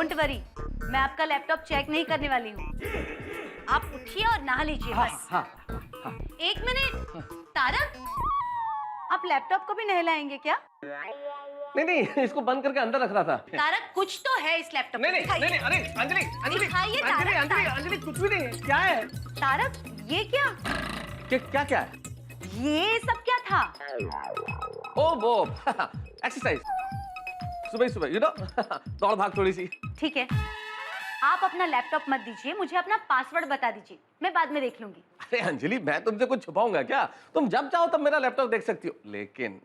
Don't worry, मैं आपका laptop check नहीं करने वाली हूँ। आप उठिए और नहा लीजिए बस। हाँ। एक मिनट, तारक, आप लैपटॉप को भी नहलाएंगे क्या? नहीं, इसको बंद करके अंदर रख रहा था। तारक, कुछ तो है इस लैपटॉप में। नहीं, अरे अंजलि दिखाइए तारक। अंजलि कुछ भी नहीं है। क्या है? तारक, ये क्या? क्या है? ये सब क्या था? ओ वो एक्सरसाइज, सुबह दौड़ भाग थोड़ी सी। ठीक है, आप अपना लैपटॉप मत दीजिए, मुझे अपना पासवर्ड बता दीजिए, मैं बाद में देख लूंगी। अरे अंजलि, मैं तुमसे कुछ छुपाऊंगा क्या? तुम जब चाहो तब मेरा लैपटॉप देख सकती हो। लेकिन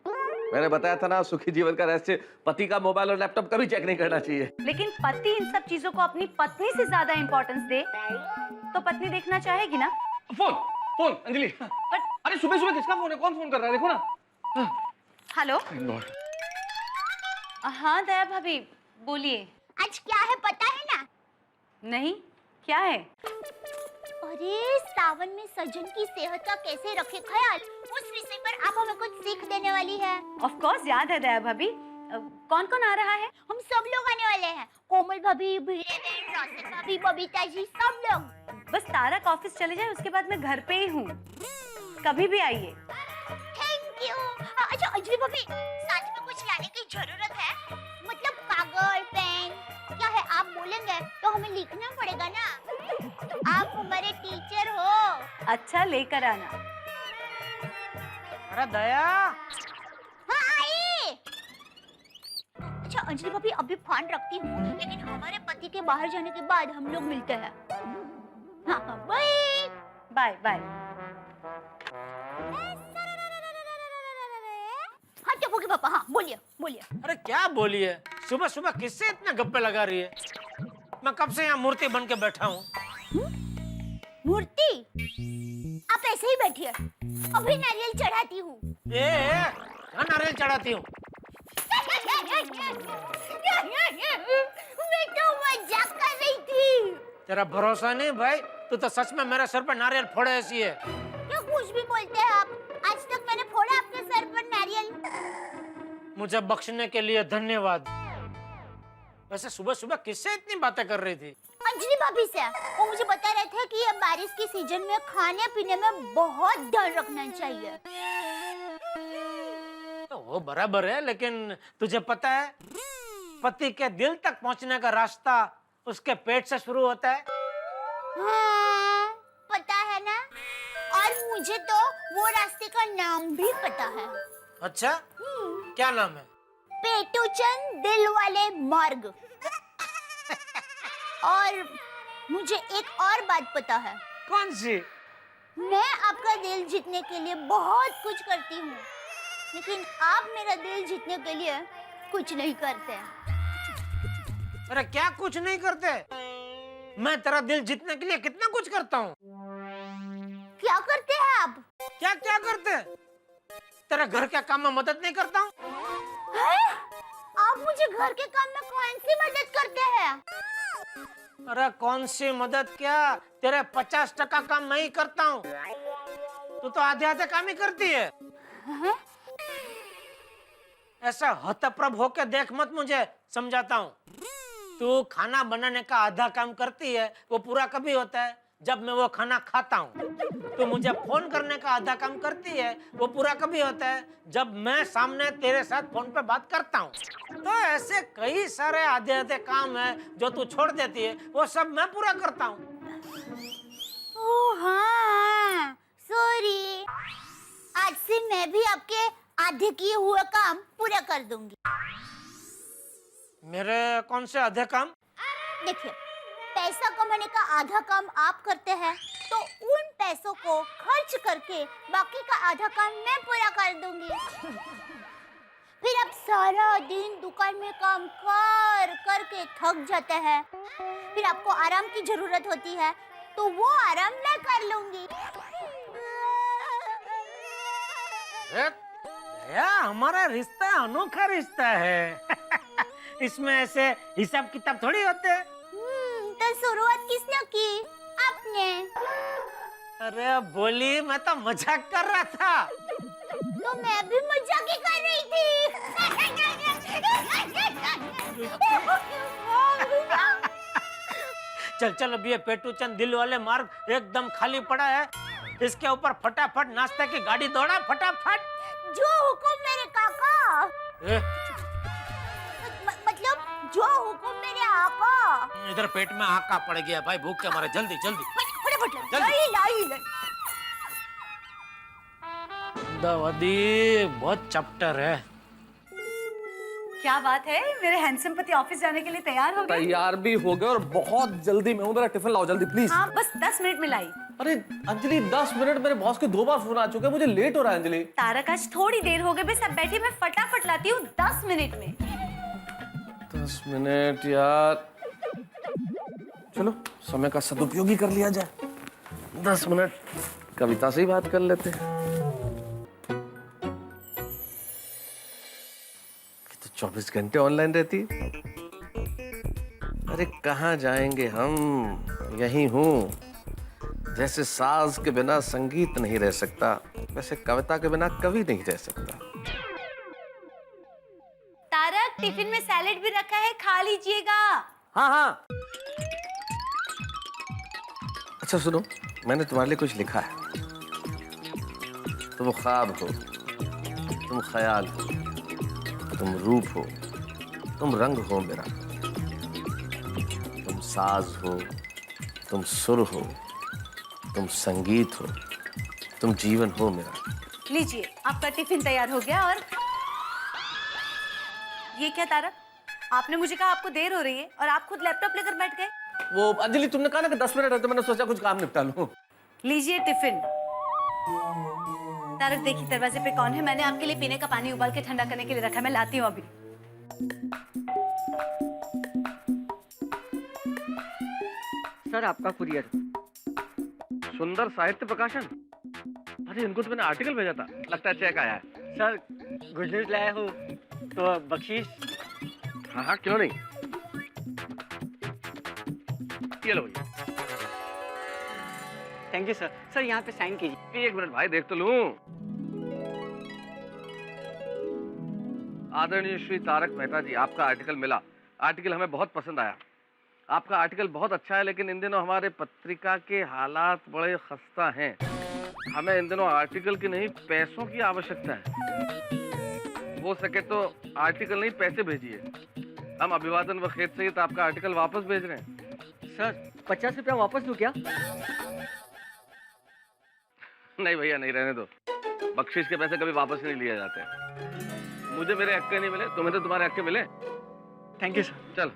मैंने बताया था ना, सुखी जीवन का रहस्य पति का मोबाइल और लैपटॉप कभी चेक नहीं करना चाहिए। लेकिन पति इन सब चीजों को अपनी पत्नी से ज्यादा इंपॉर्टेंस दे तो पत्नी देखना चाहेगी ना। फोन अंजलि। अरे सुबह किसका फोन है? कौन फोन कर रहा है? देखो ना। हेलो। हाँ दया भाभी, बोलिए। आज क्या है पता है ना? नहीं, क्या है? अरे सावन में सजन की सेहत का कैसे रखे ख्याल, उस विषय पर आप हमें कुछ सीख देने वाली है। ऑफ कोर्स याद है दया भाभी। कौन कौन आ रहा है? हम सब लोग आने वाले हैं, कोमल भाभी, भीड़े बहन, रोशन भाभी, बबीता जी, सब लोग। बस तारक ऑफिस चले जाए, उसके बाद मैं घर पे ही हूँ, कभी भी आइए। Thank you. अच्छा अंजलि भाभी, साथ में कुछ लाने की जरूरत है? मतलब कागज, पेन, क्या है आप बोलेंगे तो हमें लिखना पड़ेगा ना। आप हमारे टीचर हो। अच्छा, लेकर आना। अरे दया। हाँ आई। अच्छा अंजलि भाभी, अभी फोन रखती हूँ, लेकिन हमारे पति के बाहर जाने के बाद हम लोग मिलते हैं। हाँ बाय बाय बाय। हाँ टप्पू के पापा, हाँ बोलिए। अरे क्या बोलिए, सुबह सुबह किससे इतना गप्पे लगा रही है? मैं कब से यहाँ मूर्ति बन के बैठा हूँ। मूर्ति? आप ऐसे ही बैठिए, अभी नारियल चढ़ाती हूँ। क्या नारियल चढ़ाती हूँ? मैं तो मजाक कर रही थी। तेरा भरोसा नहीं भाई, तू तो सच में मेरे सर पर नारियल फोड़े ऐसी है। क्या कुछ भी बोलते हैं आप? आज तक मैंने फोड़ा आपके सर पर नारियल? मुझे बख्शने के लिए धन्यवाद। वैसे सुबह सुबह किससे इतनी बातें कर रही थी? अंजलि भाभी से। वो मुझे बता रहे थे कि ये बारिश की सीजन में खाने पीने में बहुत ध्यान रखना चाहिए। तो वो बराबर है, लेकिन तुझे पता है पति के दिल तक पहुंचने का रास्ता उसके पेट से शुरू होता है। हाँ, पता है ना, और मुझे तो वो रास्ते का नाम भी पता है। अच्छा, क्या नाम है? पेटूचंद दिल वाले मार्ग। और मुझे एक और बात पता है। कौन सी? मैं आपका दिल जीतने के लिए बहुत कुछ करती हूँ, लेकिन आप मेरा दिल जीतने के लिए कुछ नहीं करते। अरे क्या कुछ नहीं करते? मैं तेरा दिल जीतने के लिए कितना कुछ करता हूँ। क्या करते हैं आप? क्या क्या करते? तेरा घर के काम में मदद नहीं करता हूँ? आप मुझे घर के काम में कौन सी मदद करते हैं? अरे कौन सी मदद क्या, तेरे 50% काम मैं ही करता हूँ। तू तो आधे आधे काम ही करती है। ऐसा हतप्रभ होके देख मत, मुझे समझाता हूँ। तू खाना बनाने का आधा काम करती है, वो पूरा कभी होता है जब मैं वो खाना खाता हूँ। तू मुझे फोन करने का आधा काम करती है, वो पूरा कभी होता है जब मैं सामने तेरे साथ फोन पे बात करता हूँ। तो ऐसे कई सारे आधे आधे काम है जो तू छोड़ देती है, वो सब मैं पूरा करता हूँ। ओह हाँ, सॉरी। आज से मैं भी आपके आधे किए हुए काम पूरा कर दूंगी। मेरे कौन से आधे काम? देखिए, पैसा कमाने का आधा काम आप करते हैं, तो उन पैसों को खर्च करके बाकी का आधा काम मैं पूरा कर दूंगी। फिर आप सारा दिन दुकान में काम कर करके थक जाते हैं, फिर आपको आराम की जरूरत होती है, तो वो आराम मैं कर लूंगी। हमारा रिश्ता अनोखा रिश्ता है। इसमें ऐसे हिसाब किताब थोड़ी होते हैं। तो शुरुआत किसने की? आपने। अरे बोली, मैं तो मजाक कर रहा था। तो मैं भी मजाक ही कर रही थी। चल चल, अब ये पेटू चंद दिल वाले मार्ग एकदम खाली पड़ा है, इसके ऊपर फटाफट नाश्ते की गाड़ी दौड़ा, फटाफट। जो हुकुम मेरे काका। ए, मतलब जो हुकुम मेरे आका। इधर पेट में आका पड़ गया भाई, भूख के मारे, जल्दी जल्दी फटाफट जल्दी। लाई। दादी बहुत चैप्टर है। क्या बात है, मेरे हैंडसम पति ऑफिस जाने के लिए तैयार हो गए? तैयार भी हो गए और बहुत जल्दी में हूँ। मेरा टिफिन लाओ जल्दी प्लीज। हाँ, बस 10 मिनट में लाई। अरे अंजलि 10 मिनट, मेरे बॉस के 2 बार फोन आ चुके हैं, मुझे लेट हो रहा है अंजलि। तारक आज थोड़ी देर हो गई, बस अब बैठी, मैं फटाफट लाती हूँ 10 मिनट में। 10 मिनट यार, चलो समय का सदुपयोग ही कर लिया जाए। 10 मिनट कविता से ही बात कर लेते हैं। 24 घंटे ऑनलाइन रहती। अरे कहाँ जाएंगे हम, यही हूँ। जैसे साज के बिना संगीत नहीं रह सकता, वैसे कविता के बिना कवि नहीं रह सकता। तारक, टिफिन में सैलेड भी रखा है, खा लीजिएगा। हाँ हाँ। अच्छा सुनो, मैंने तुम्हारे लिए कुछ लिखा है। तुम ख्वाब हो, तुम ख्याल हो, तुम रूप हो, तुम रंग हो मेरा, तुम साज हो, तुम सुर हो, तुम संगीत हो, तुम जीवन हो मेरा। लीजिए, आपका टिफिन तैयार हो गया। और ये क्या तारक, आपने मुझे कहा आपको देर हो रही है और आप खुद लैपटॉप लेकर बैठ गए। वो अंजलि, तुमने कहा ना कि 10 मिनट है, तो मैंने सोचा कुछ काम निपटा लूं। लीजिए टिफिन। तारक देखिए दरवाजे पे कौन है, मैंने आपके लिए पीने का पानी उबाल के ठंडा करने के लिए रखा है, मैं लाती हूँ अभी। सर आपका कुरियर। सुंदर साहित्य प्रकाशन। अरे इनको तो मैंने आर्टिकल भेजा था, लगता है चेक आया है। सर गुड न्यूज लाया हूँ, तो बख्शीश। हाँ हाँ क्यों नहीं, ये लो भैया। Thank you sir. सर यहाँ पे साइन कीजिए। 1 मिनट भाई, देख तो लूं। आदरणीय श्री तारक मेहता जी, आपका आर्टिकल मिला। आर्टिकल हमें बहुत पसंद आया। आपका आर्टिकल बहुत अच्छा है, लेकिन इन दिनों हमारे पत्रिका के हालात बड़े खस्ता हैं। हमें इन दिनों आर्टिकल की नहीं, पैसों की आवश्यकता है। हो सके तो आर्टिकल नहीं, पैसे भेजिए। हम अभिवादन व खेत सहित आपका आर्टिकल वापस भेज रहे हैं। सर 50 रुपया वापस दूं क्या? नहीं भैया, नहीं, रहने दो। बख्शिश के पैसे कभी वापस नहीं लिए जाते। मुझे मेरे हक्के नहीं मिले, तुम्हें तो तुम्हारे हक्के मिले। Thank you sir. चल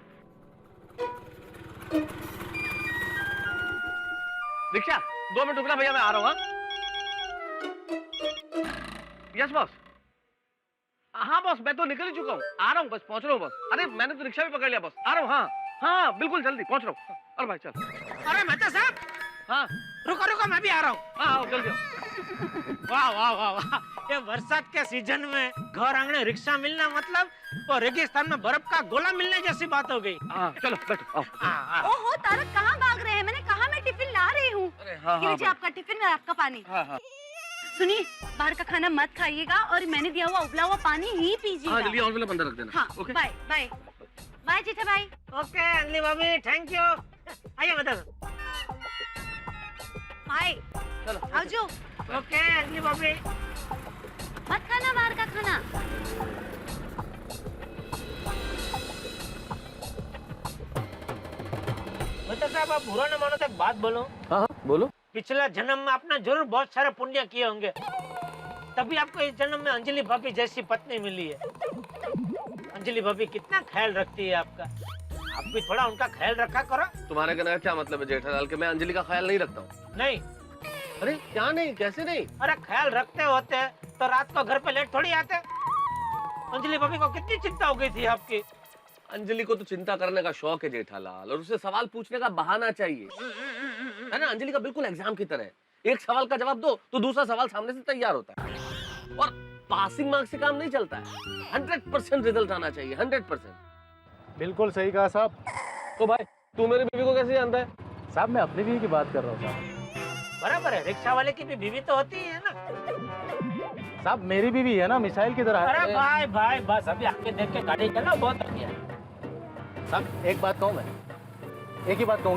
दीक्षा, 2 मिनट रुकना भैया, मैं आ रहा हूँ। Yes boss. हाँ बॉस, मैं तो निकल ही चुका हूँ, आ रहा हूँ, बस पहुंच रहा हूँ बॉस। अरे मैंने तो रिक्शा भी पकड़ लिया बॉस, आ रहा हूँ। हाँ हाँ बिल्कुल, जल्दी पहुंच रहा हूँ। अरे भाई चल। अरे मेहता साहब, हाँ रुको रुको, मैं भी आ रहा हूँ। हाँ जल्दी। वाह वाह वाह वाह, ये बरसात के सीजन में घर आंगने रिक्शा मिलना मतलब वो रेगिस्तान में बर्फ का गोला मिलने जैसी बात हो गई। हाँ चलो बैठो। ओहो तारक, कहाँ भाग रहे हैं? मैंने कहा मैं टिफिन ला रही हूँ। अरे हाँ हाँ लीजिए आपका टिफिन और आपका पानी। हाँ हाँ सुनिए, बाहर का खाना मत खाइएगा और मैंने दिया हुआ उबला हुआ पानी ही पीजिएगा। हाँ, जल्दी ऑन वाला बंदा रख देना। हाँ, ओके बाय बाय बाय जीठा भाई। ओके अंजलि भाभी, थैंक यू। आइए मतलब। हाय, चलो आओ जो। ओके अंजलि भाभी। मत खाना बाहर का खाना। मेहता साहब, आप बुरा न मानो तो एक बात बोलो। हाँ हाँ बोलो। पिछला जन्म में आपने जरूर बहुत सारे पुण्य किए होंगे, तभी आपको इस जन्म में अंजलि भाभी जैसी पत्नी मिली है। अंजलि भाभी कितना ख्याल रखती है आपका, आप भी थोड़ा उनका ख्याल रखा करो। तुम्हारे कहने का क्या मतलब है जेठालाल के मैं अंजलि का ख्याल नहीं रखता हूँ? नहीं, अरे क्या नहीं, कैसे नहीं? अरे ख्याल रखते होते तो रात को घर पे लेट थोड़ी आते। अंजलि भाभी को कितनी चिंता हो गई थी आपकी। अंजलि को तो चिंता करने का शौक है जेठालाल, और उसे सवाल पूछने का बहाना चाहिए, है ना? अंजलि का बिल्कुल एग्जाम की तरह है, एक सवाल का जवाब दो तो दूसरा सवाल सामने से तैयार होता है। और पासिंग मार्क्स से काम नहीं चलता है, 100% रिजल्ट आना चाहिए, 100%। बिल्कुल सही कहा साहब। तो भाई तू मेरी बीवी को कैसे जानता है? साहब मैं अपनी बीवी की बात कर रहा हूँ साहब। बराबर है, रिक्शा वाले की भी बीवी तो होती है ना। साहब मेरी बीवी है ना, मिसाइल की तरह है। अरे भाई भाई, बस अभी आके देख के गाड़ी चला, बहुत हो गया। साहब एक बात कहूँ मैं, एक ही बात कहूँ